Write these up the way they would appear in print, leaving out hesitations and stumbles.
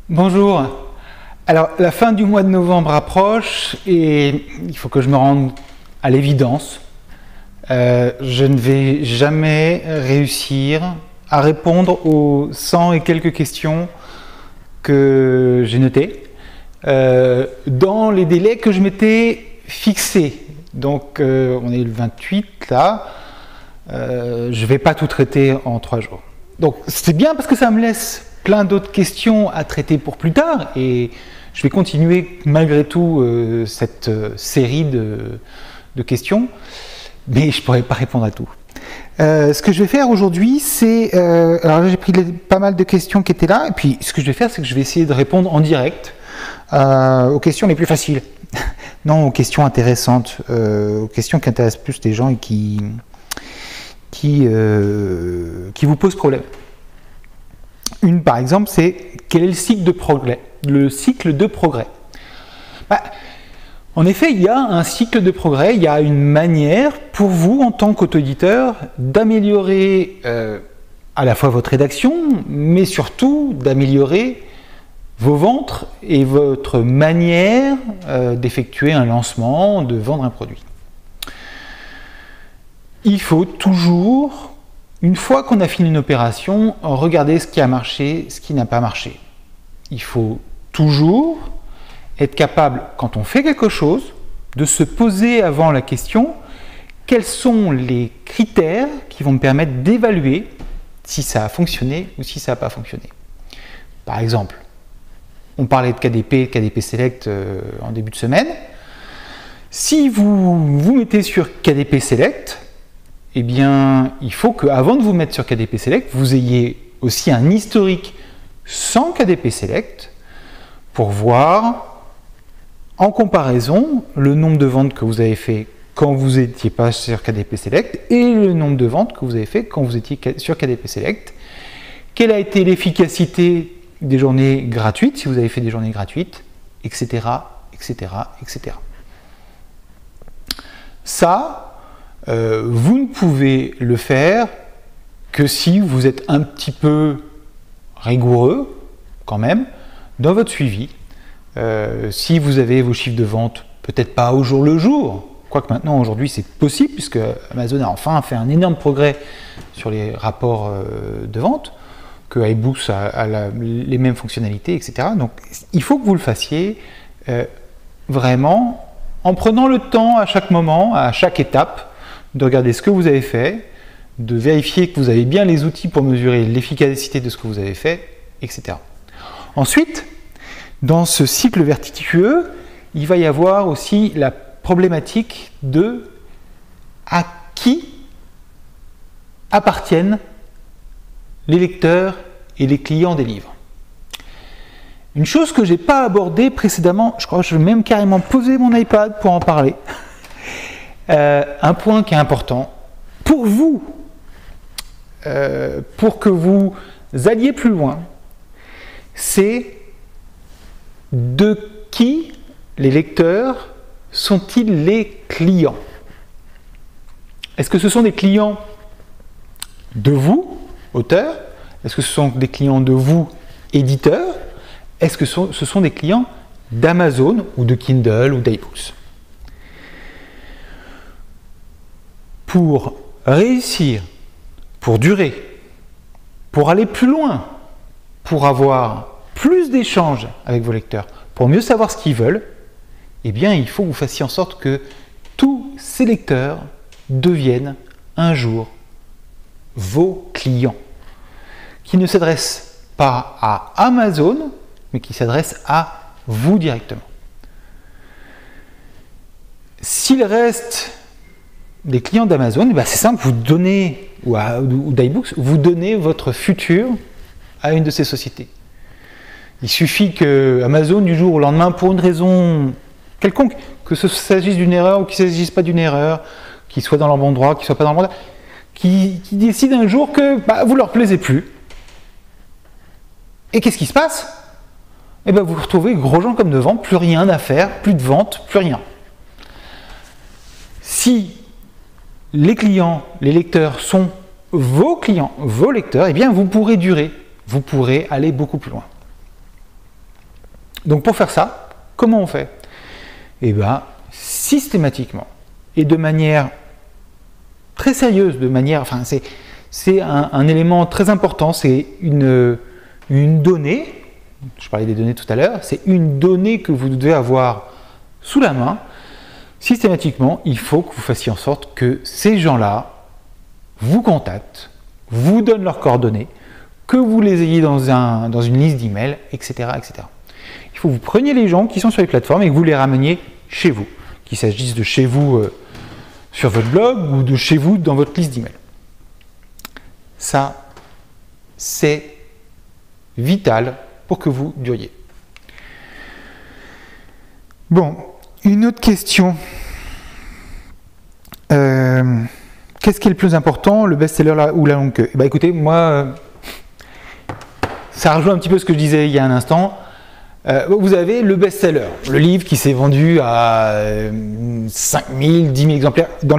Bonjour. Alors, la fin du mois de novembre approche et il faut que je me rende à l'évidence. Je ne vais jamais réussir à répondre aux 100 et quelques questions que j'ai notées dans les délais que je m'étais fixés. Donc, on est le 28 là. Je ne vais pas tout traiter en 3 jours. Donc, c'est bien parce que ça me laisse plein d'autres questions à traiter pour plus tard et je vais continuer malgré tout cette série de questions, mais je ne pourrai pas répondre à tout. Ce que je vais faire aujourd'hui, c'est... alors là, j'ai pris pas mal de questions qui étaient là, et puis ce que je vais faire, c'est que je vais essayer de répondre en direct aux questions les plus faciles. Non, aux questions intéressantes, aux questions qui intéressent plus les gens et qui vous posent problème. Une, par exemple, c'est quel est le cycle de progrès? En effet, il y a un cycle de progrès, il y a une manière pour vous, en tant qu'auto-éditeur, d'améliorer à la fois votre rédaction, mais surtout d'améliorer vos ventes et votre manière d'effectuer un lancement, de vendre un produit. Il faut toujours, une fois qu'on a fini une opération, regarder ce qui a marché, ce qui n'a pas marché. Il faut toujours être capable, quand on fait quelque chose, de se poser avant la question quels sont les critères qui vont me permettre d'évaluer si ça a fonctionné ou si ça n'a pas fonctionné. Par exemple, on parlait de KDP Select en début de semaine. Si vous vous mettez sur KDP Select, eh bien, il faut qu'avant de vous mettre sur KDP Select, vous ayez aussi un historique sans KDP Select pour voir en comparaison le nombre de ventes que vous avez fait quand vous n'étiez pas sur KDP Select et le nombre de ventes que vous avez fait quand vous étiez sur KDP Select. Quelle a été l'efficacité des journées gratuites, si vous avez fait des journées gratuites, etc., etc., etc. Ça, vous ne pouvez le faire que si vous êtes un petit peu rigoureux, quand même, dans votre suivi. Si vous avez vos chiffres de vente, peut-être pas au jour le jour, quoique maintenant, aujourd'hui, c'est possible, puisque Amazon a enfin fait un énorme progrès sur les rapports de vente, que iBooks a les mêmes fonctionnalités, etc. Donc, il faut que vous le fassiez vraiment en prenant le temps à chaque moment, à chaque étape, de regarder ce que vous avez fait, de vérifier que vous avez bien les outils pour mesurer l'efficacité de ce que vous avez fait, etc. Ensuite, dans ce cycle vertueux, il va y avoir aussi la problématique de à qui appartiennent les lecteurs et les clients des livres. Une chose que je n'ai pas abordée précédemment, je crois que je vais même carrément poser mon iPad pour en parler. Un point qui est important pour vous, pour que vous alliez plus loin, c'est de qui les lecteurs sont-ils les clients? Est-ce que ce sont des clients de vous, auteurs? Est-ce que ce sont des clients de vous, éditeurs? Est-ce que ce sont des clients d'Amazon ou de Kindle ou d'iBooks? Pour réussir, pour durer, pour aller plus loin, pour avoir plus d'échanges avec vos lecteurs, pour mieux savoir ce qu'ils veulent, eh bien, il faut que vous fassiez en sorte que tous ces lecteurs deviennent un jour vos clients, qui ne s'adressent pas à Amazon, mais qui s'adressent à vous directement. S'il reste des clients d'Amazon, ben c'est simple, vous donnez, ou d'iBooks, vous donnez votre futur à une de ces sociétés. Il suffit que Amazon, du jour au lendemain, pour une raison quelconque, que ce s'agisse d'une erreur ou qu'il ne s'agisse pas d'une erreur, qu'il soit dans leur bon droit, qu'il ne soit pas dans le bon droit, qui décident un jour que vous ne leur plaisez plus. Et qu'est-ce qui se passe? Eh bien, vous vous retrouvez gros gens comme devant, plus rien à faire, plus de vente, plus rien. Si les clients, les lecteurs sont vos clients, vos lecteurs, eh bien vous pourrez durer, vous pourrez aller beaucoup plus loin. Donc pour faire ça, comment on fait? Eh bien, systématiquement et de manière très sérieuse, enfin c'est un élément très important, c'est une donnée, je parlais des données tout à l'heure, c'est une donnée que vous devez avoir sous la main. Systématiquement, il faut que vous fassiez en sorte que ces gens-là vous contactent, vous donnent leurs coordonnées, que vous les ayez dans une liste d'emails, etc., etc. Il faut que vous preniez les gens qui sont sur les plateformes et que vous les rameniez chez vous, qu'il s'agisse de chez vous sur votre blog ou de chez vous dans votre liste d'emails. Ça, c'est vital pour que vous duriez. Bon, une autre question. Qu'est-ce qui est le plus important, le best-seller ou la longue queue? Bah, écoutez, moi, ça rejoint un petit peu ce que je disais il y a un instant. Vous avez le best-seller, le livre qui s'est vendu à 5000, 10 000 exemplaires. Dans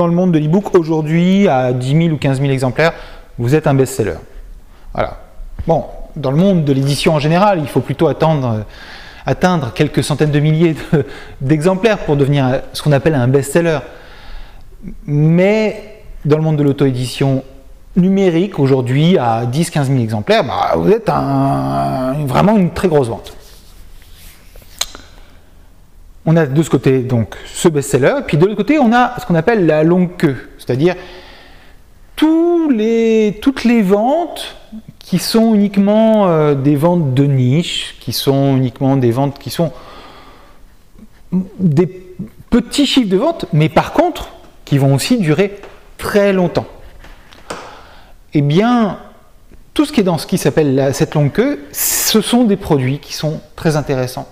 le monde de l'e-book, aujourd'hui, à 10 000 ou 15 000 exemplaires, vous êtes un best-seller. Voilà. Bon, dans le monde de l'édition en général, il faut plutôt atteindre quelques centaines de milliers d'exemplaires pour devenir ce qu'on appelle un best-seller. Mais dans le monde de l'auto-édition numérique, aujourd'hui, à 10-15 000 exemplaires, bah, vous êtes vraiment une très grosse vente. On a de ce côté donc ce best-seller, et puis de l'autre côté, on a ce qu'on appelle la longue queue, c'est-à-dire toutes les ventes qui sont uniquement des ventes de niche, qui sont uniquement des ventes qui sont des petits chiffres de vente, mais par contre, qui vont aussi durer très longtemps. Eh bien, tout ce qui est dans ce qui s'appelle cette longue queue, ce sont des produits qui sont très intéressants.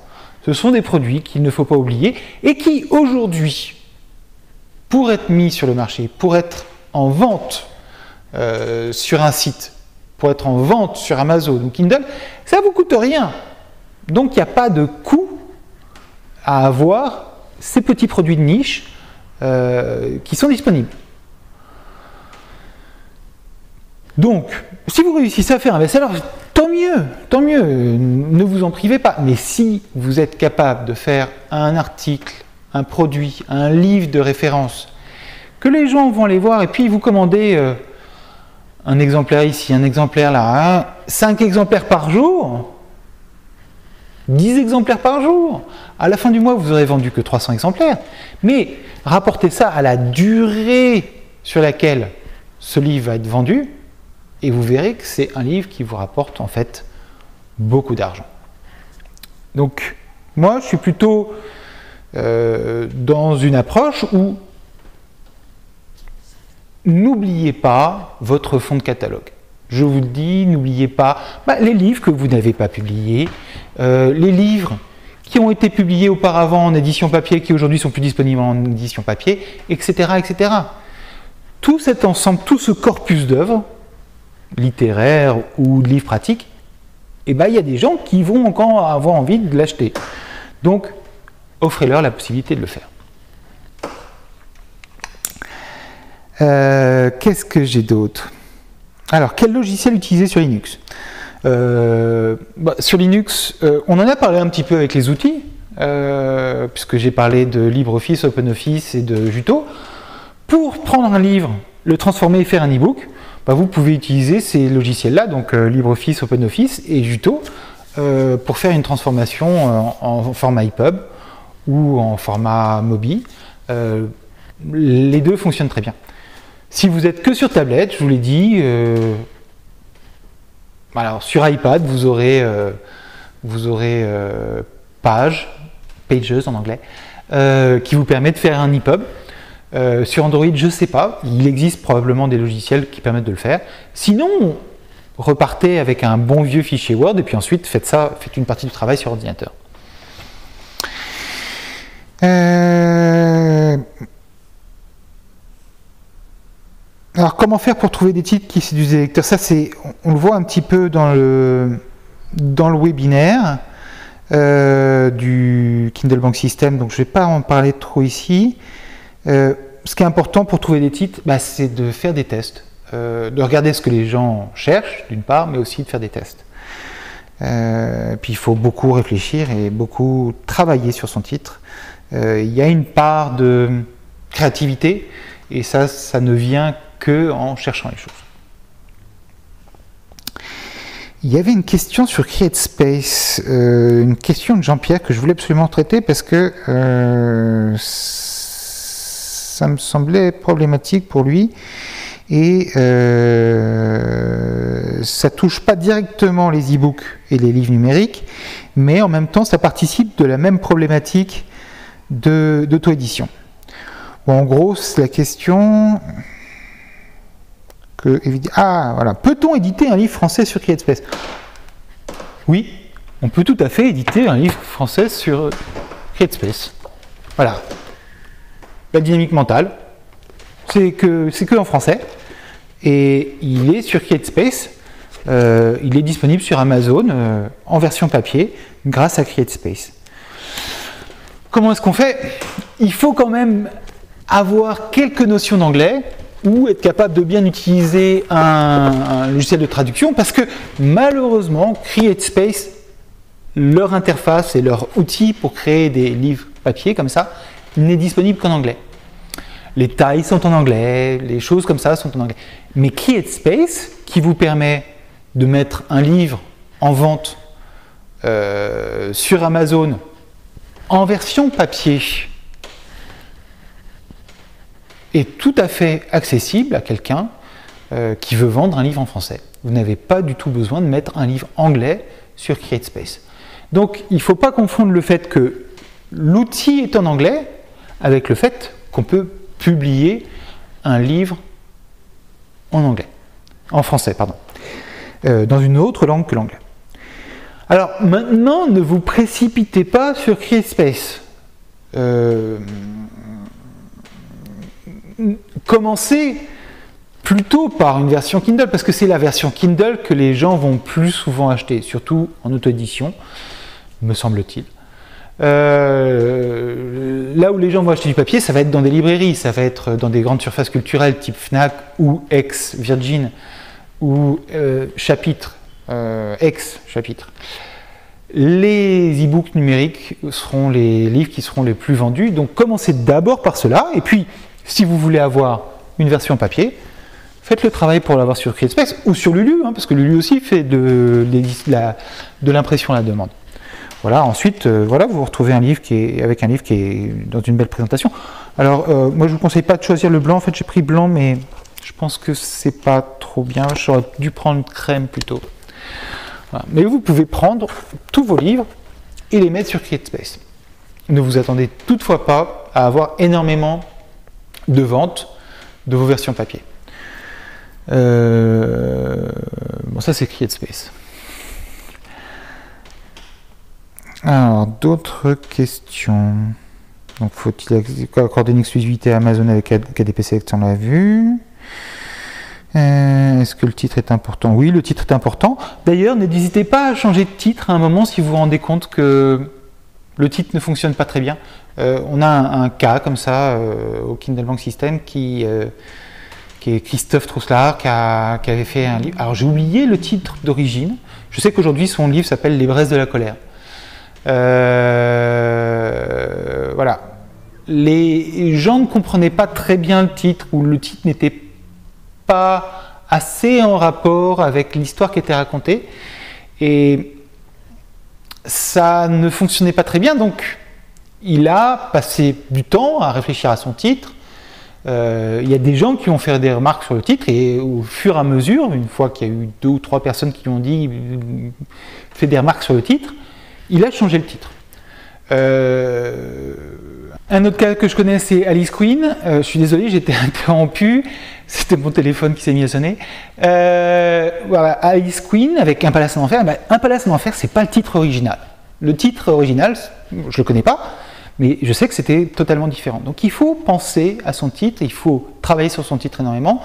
Ce sont des produits qu'il ne faut pas oublier et qui, aujourd'hui, pour être mis sur le marché, pour être en vente sur un site, pour être en vente sur Amazon ou Kindle, ça ne vous coûte rien. Donc, il n'y a pas de coût à avoir ces petits produits de niche qui sont disponibles. Donc, si vous réussissez à faire un best-seller, tant mieux, ne vous en privez pas. Mais si vous êtes capable de faire un article, un produit, un livre de référence, que les gens vont aller voir et puis vous commandez un exemplaire ici, un exemplaire là, 5 exemplaires par jour, 10 exemplaires par jour, à la fin du mois, vous n'aurez vendu que 300 exemplaires. Mais rapportez ça à la durée sur laquelle ce livre va être vendu, et vous verrez que c'est un livre qui vous rapporte en fait beaucoup d'argent. Donc, moi, je suis plutôt dans une approche où n'oubliez pas votre fond de catalogue. Je vous le dis, n'oubliez pas les livres que vous n'avez pas publiés, les livres qui ont été publiés auparavant en édition papier, qui aujourd'hui sont plus disponibles en édition papier, etc., etc. Tout cet ensemble, tout ce corpus d'œuvres, littéraires ou de livres pratiques, il y a des gens qui vont encore avoir envie de l'acheter. Donc, offrez-leur la possibilité de le faire. Qu'est-ce que j'ai d'autre? Alors, quel logiciel utiliser sur Linux? Sur Linux, on en a parlé un petit peu avec les outils, puisque j'ai parlé de LibreOffice, OpenOffice et de Juto. Pour prendre un livre, le transformer et faire un e-book, vous pouvez utiliser ces logiciels-là, donc LibreOffice, OpenOffice et Juto, pour faire une transformation en format EPUB ou en format Mobi. Les deux fonctionnent très bien. Si vous êtes que sur tablette, je vous l'ai dit, alors sur iPad, vous aurez Pages en anglais, qui vous permet de faire un EPUB. Sur Android, je ne sais pas, il existe probablement des logiciels qui permettent de le faire. Sinon, repartez avec un bon vieux fichier Word et puis ensuite faites une partie du travail sur ordinateur. Alors, comment faire pour trouver des titres qui séduisent les lecteurs? Ça, on le voit un petit peu dans le webinaire du Kindle Bank System, donc je ne vais pas en parler trop ici. Ce qui est important pour trouver des titres, c'est de faire des tests, de regarder ce que les gens cherchent, d'une part, mais aussi de faire des tests. Puis il faut beaucoup réfléchir et beaucoup travailler sur son titre. Il y a une part de créativité et ça ne vient que en cherchant les choses. Il y avait une question sur CreateSpace, une question de Jean-Pierre que je voulais absolument traiter parce que ça me semblait problématique pour lui et ça touche pas directement les e-books et les livres numériques, mais en même temps ça participe de la même problématique d'auto-édition. Bon, en gros, c'est la question... voilà. Peut-on éditer un livre français sur CreateSpace? Oui, on peut tout à fait éditer un livre français sur CreateSpace. Voilà. La dynamique mentale, c'est que en français, et il est sur CreateSpace. Il est disponible sur Amazon en version papier grâce à CreateSpace. Comment est-ce qu'on fait? Il faut quand même avoir quelques notions d'anglais ou être capable de bien utiliser un logiciel de traduction parce que malheureusement CreateSpace, leur interface et leur outil pour créer des livres papier comme ça n'est disponible qu'en anglais. Les tailles sont en anglais, les choses comme ça sont en anglais. Mais CreateSpace, qui vous permet de mettre un livre en vente sur Amazon en version papier, est tout à fait accessible à quelqu'un qui veut vendre un livre en français. Vous n'avez pas du tout besoin de mettre un livre anglais sur CreateSpace. Donc il ne faut pas confondre le fait que l'outil est en anglais avec le fait qu'on peut publier un livre en anglais, en français, pardon, dans une autre langue que l'anglais. Alors maintenant, ne vous précipitez pas sur CreateSpace. Commencez plutôt par une version Kindle, parce que c'est la version Kindle que les gens vont plus souvent acheter, surtout en auto-édition, me semble-t-il. Là où les gens vont acheter du papier, ça va être dans des librairies, ça va être dans des grandes surfaces culturelles type Fnac ou Ex-Virgin ou Ex-Chapitre. Les e-books numériques seront les livres qui seront les plus vendus, donc commencez d'abord par cela, et puis si vous voulez avoir une version papier, faites le travail pour l'avoir sur CreateSpace ou sur Lulu, parce que Lulu aussi fait de l'impression à la demande. Voilà, ensuite, voilà, vous retrouvez un livre avec un livre qui est dans une belle présentation. Alors, moi, je ne vous conseille pas de choisir le blanc. En fait, j'ai pris blanc, mais je pense que c'est pas trop bien. J'aurais dû prendre crème plutôt. Voilà. Mais vous pouvez prendre tous vos livres et les mettre sur CreateSpace. Ne vous attendez toutefois pas à avoir énormément de ventes de vos versions papier. Bon, ça, c'est CreateSpace. Alors, d'autres questions. Donc, faut-il accorder une exclusivité à Amazon avec KDP Select? On l'a vu. Est-ce que le titre est important? Oui, le titre est important. D'ailleurs, n'hésitez pas à changer de titre à un moment si vous vous rendez compte que le titre ne fonctionne pas très bien. On a un cas comme ça au Kindle Bank System qui est Christophe Trousselard qui avait fait un livre. Alors, j'ai oublié le titre d'origine. Je sais qu'aujourd'hui, son livre s'appelle Les braises de la colère. Voilà. Les gens ne comprenaient pas très bien le titre, ou le titre n'était pas assez en rapport avec l'histoire qui était racontée, et ça ne fonctionnait pas très bien, donc il a passé du temps à réfléchir à son titre. Il y a des gens qui ont fait des remarques sur le titre, et au fur et à mesure, une fois qu'il y a eu 2 ou 3 personnes qui lui ont dit fait des remarques sur le titre, il a changé le titre. Un autre cas que je connais, c'est Alice Queen. Je suis désolé, j'ai été interrompu. C'était mon téléphone qui s'est mis à sonner. Voilà, Alice Queen avec Un palace en enfer. Ben, Un palace en enfer, c'est pas le titre original. Le titre original, je le connais pas, mais je sais que c'était totalement différent. Donc il faut penser à son titre, il faut travailler sur son titre énormément.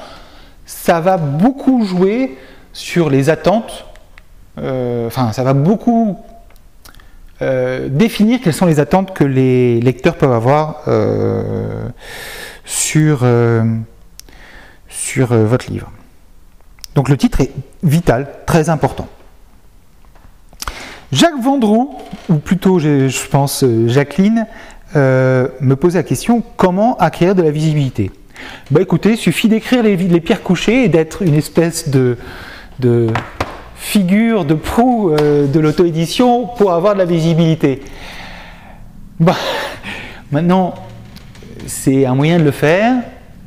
Ça va beaucoup jouer sur les attentes. Ça va beaucoup définir quelles sont les attentes que les lecteurs peuvent avoir sur votre livre. Donc le titre est vital, très important. Jacques Vendroux, ou plutôt je pense Jacqueline, me posait la question comment acquérir de la visibilité. Bah écoutez, il suffit d'écrire les pierres couchées et d'être une espèce de figure de proue de l'auto-édition pour avoir de la visibilité. Bah, maintenant, c'est un moyen de le faire.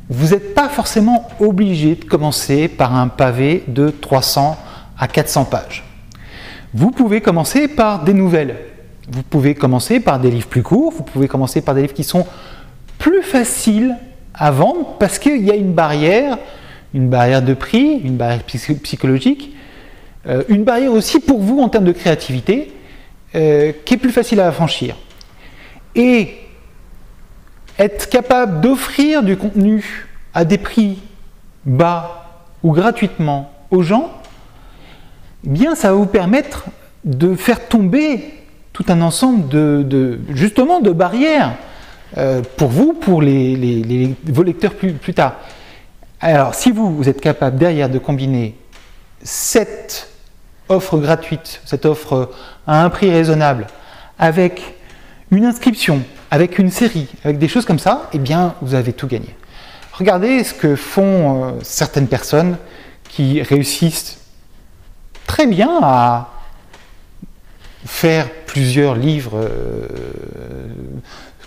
Vous n'êtes pas forcément obligé de commencer par un pavé de 300 à 400 pages. Vous pouvez commencer par des nouvelles. Vous pouvez commencer par des livres plus courts. Vous pouvez commencer par des livres qui sont plus faciles à vendre parce qu'il y a une barrière de prix, une barrière psychologique, une barrière aussi pour vous en termes de créativité qui est plus facile à franchir. Et être capable d'offrir du contenu à des prix bas ou gratuitement aux gens, eh bien ça va vous permettre de faire tomber tout un ensemble justement de barrières pour vous, pour vos lecteurs plus tard. Alors si vous êtes capable derrière de combiner cette offre gratuite, cette offre à un prix raisonnable, avec une inscription, avec une série, avec des choses comme ça, eh bien vous avez tout gagné. Regardez ce que font certaines personnes qui réussissent très bien à faire plusieurs livres,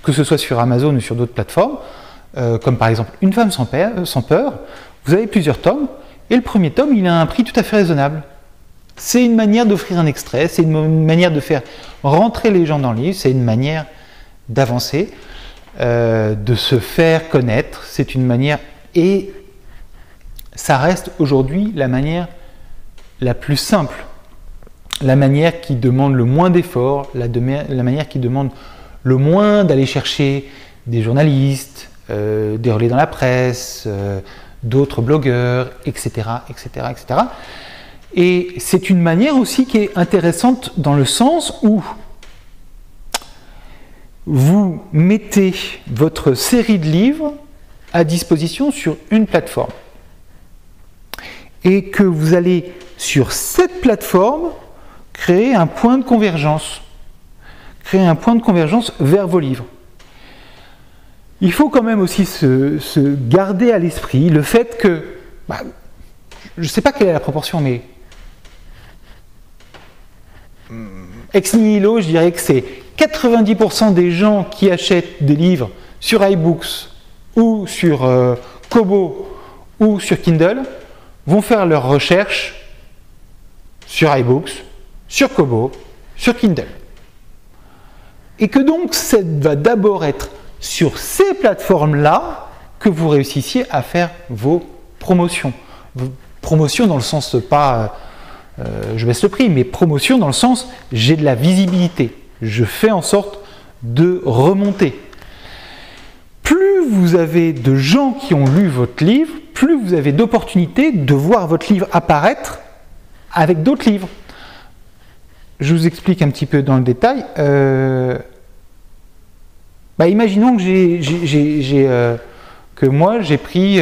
que ce soit sur Amazon ou sur d'autres plateformes, comme par exemple Une femme sans peur. Vous avez plusieurs tomes, et le premier tome, il a un prix tout à fait raisonnable. C'est une manière d'offrir un extrait, c'est une manière de faire rentrer les gens dans le livre, c'est une manière d'avancer, de se faire connaître, c'est une manière, et ça reste aujourd'hui la manière la plus simple, la manière qui demande le moins d'efforts, la manière qui demande le moins d'aller chercher des journalistes, des relais dans la presse, d'autres blogueurs, etc., etc., etc. Et c'est une manière aussi qui est intéressante dans le sens où vous mettez votre série de livres à disposition sur une plateforme et que vous allez sur cette plateforme créer un point de convergence, vers vos livres. Il faut quand même aussi se garder à l'esprit le fait que, je ne sais pas quelle est la proportion, mais ex nihilo, je dirais que c'est 90% des gens qui achètent des livres sur iBooks ou sur Kobo ou sur Kindle vont faire leurs recherches sur iBooks, sur Kobo, sur Kindle. Et que donc ça va d'abord être sur ces plateformes-là que vous réussissiez à faire vos promotions. Promotion dans le sens pas je baisse le prix, mais promotion dans le sens j'ai de la visibilité. Je fais en sorte de remonter. Plus vous avez de gens qui ont lu votre livre, plus vous avez d'opportunités de voir votre livre apparaître avec d'autres livres. Je vous explique un petit peu dans le détail. Imaginons que moi j'ai pris,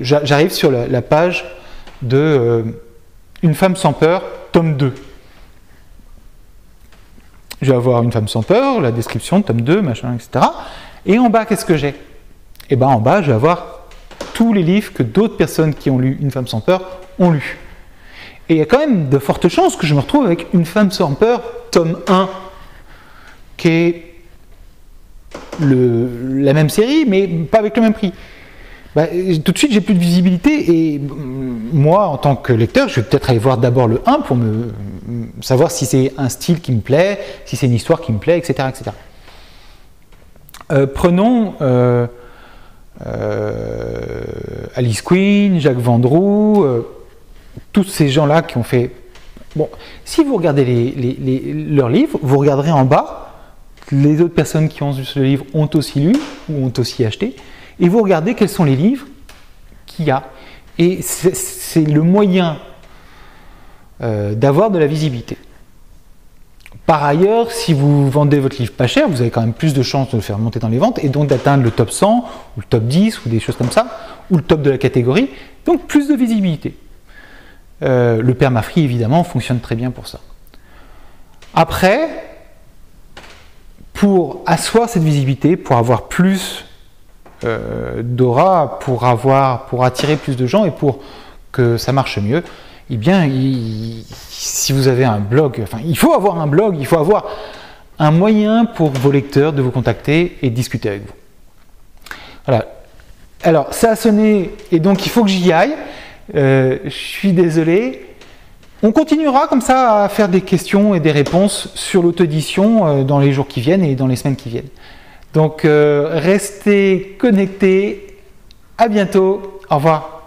j'arrive sur la page de Une femme sans peur, tome 2. Je vais avoir Une femme sans peur, la description, tome 2, machin, etc. Et en bas, qu'est-ce que j'ai? Et bien en bas, je vais avoir tous les livres que d'autres personnes qui ont lu Une femme sans peur ont lus. Et il y a quand même de fortes chances que je me retrouve avec Une femme sans peur, tome 1, qui est la même série, mais pas avec le même prix. Tout de suite, j'ai plus de visibilité et moi, en tant que lecteur, je vais peut-être aller voir d'abord le 1 pour savoir si c'est un style qui me plaît, si c'est une histoire qui me plaît, etc. etc. Prenons Alice Queen, Jacques Vendroux, tous ces gens-là qui ont fait... Bon, si vous regardez leurs livres, vous regarderez en bas, les autres personnes qui ont lu ce livre ont aussi lu ou ont aussi acheté, et vous regardez quels sont les livres qu'il y a. Et c'est le moyen d'avoir de la visibilité. Par ailleurs, si vous vendez votre livre pas cher, vous avez quand même plus de chances de le faire monter dans les ventes et donc d'atteindre le top 100 ou le top 10 ou des choses comme ça, ou le top de la catégorie, donc plus de visibilité. Le permafree, évidemment, fonctionne très bien pour ça. Après, pour asseoir cette visibilité, pour avoir plus d'aura, pour attirer plus de gens et pour que ça marche mieux, eh bien, si vous avez un blog, enfin, il faut avoir un blog, il faut avoir un moyen pour vos lecteurs de vous contacter et de discuter avec vous. Voilà. Alors, ça a sonné et donc il faut que j'y aille. Je suis désolé. On continuera comme ça à faire des questions et des réponses sur l'auto-édition dans les jours qui viennent et dans les semaines qui viennent. Donc, restez connectés. À bientôt. Au revoir.